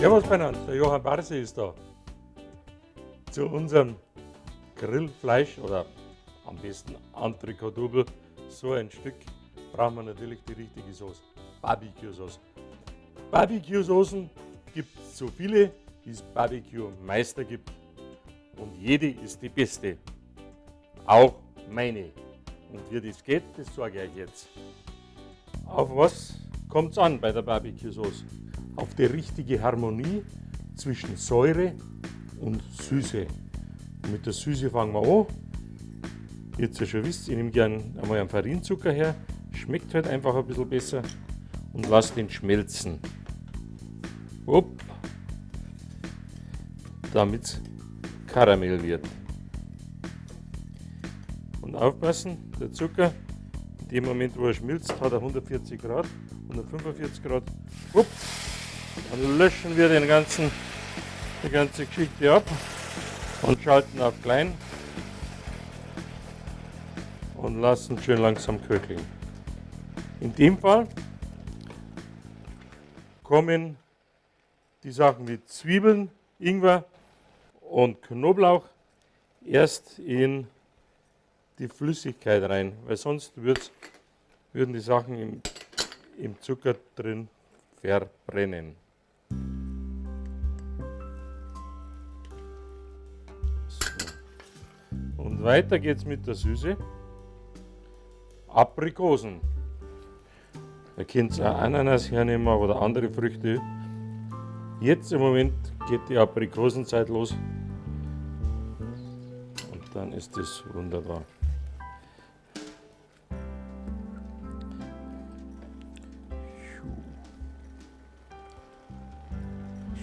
Servus beieinander, der Johann Barsi ist da. Zu unserem Grillfleisch oder am besten Entrecot Double, so ein Stück, brauchen wir natürlich die richtige Sauce, Barbecue-Sauce. Barbecue-Soßen gibt es so viele, wie es Barbecue-Meister gibt. Und jede ist die beste, auch meine. Und wie das geht, das sage ich euch jetzt. Auf was kommt es an bei der Barbecue-Sauce? Auf die richtige Harmonie zwischen Säure und Süße. Und mit der Süße fangen wir an. Wie ihr ja schon wisst, ich nehme gerne einmal einen Farinzucker her. Schmeckt halt einfach ein bisschen besser. Und lasse den schmelzen. Hopp. Damit es Karamell wird. Und aufpassen, der Zucker, in dem Moment wo er schmilzt, hat er 140 Grad, 145 Grad. Hopp. Dann löschen wir die ganze Geschichte ab und schalten auf klein und lassen schön langsam köcheln. In dem Fall kommen die Sachen wie Zwiebeln, Ingwer und Knoblauch erst in die Flüssigkeit rein, weil sonst würden die Sachen im Zucker drin verbrennen. So. Und weiter geht's mit der Süße. Aprikosen. Da könnt ihr auch Ananas hernehmen oder andere Früchte. Jetzt im Moment geht die Aprikosenzeit los. Und dann ist das wunderbar.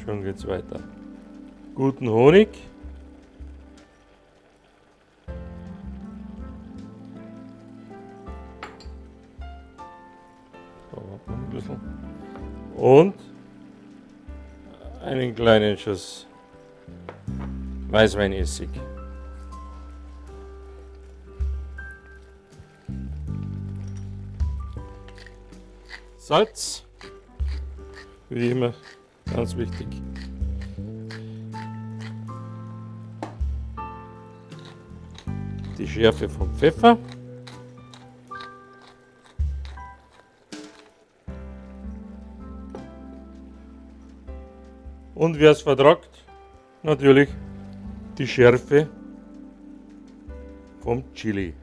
Schon geht's weiter. Guten Honig. Da warten wir ein bisschen. Und einen kleinen Schuss Weißweinessig. Salz, wie immer, ganz wichtig. Die Schärfe vom Pfeffer. Und wer es vertragt, natürlich die Schärfe vom Chili.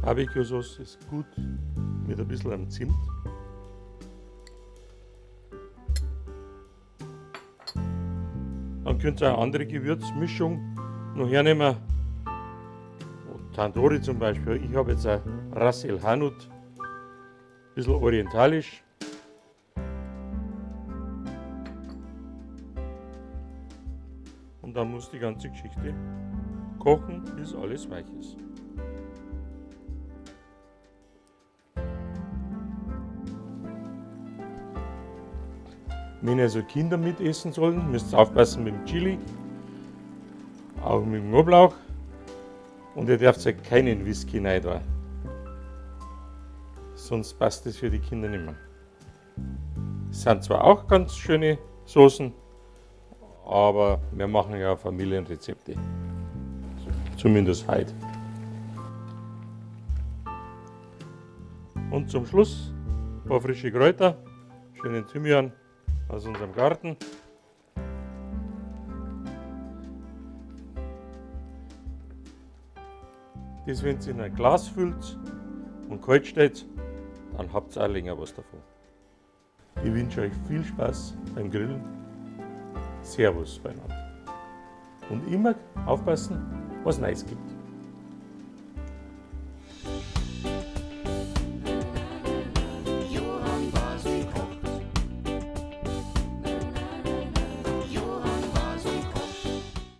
Barbecue-Sauce ist gut mit ein bisschen am Zimt. Dann könnt ihr eine andere Gewürzmischung noch hernehmen. Tandoori zum Beispiel. Ich habe jetzt ein Ras El Hanout, ein bisschen orientalisch. Und dann muss die ganze Geschichte kochen, bis alles weich ist. Wenn also Kinder mitessen sollen, müsst ihr aufpassen mit dem Chili, auch mit dem Knoblauch. Und ihr dürft euch keinen Whisky rein tun. Sonst passt das für die Kinder nicht mehr. Es sind zwar auch ganz schöne Soßen, aber wir machen ja Familienrezepte. Zumindest heute. Und zum Schluss ein paar frische Kräuter, schönen Thymian aus unserem Garten. Das, wenn ihr in ein Glas füllt und kalt steht, dann habt ihr auch länger was davon. Ich wünsche euch viel Spaß beim Grillen. Servus beieinander. Und immer aufpassen, was Neues gibt.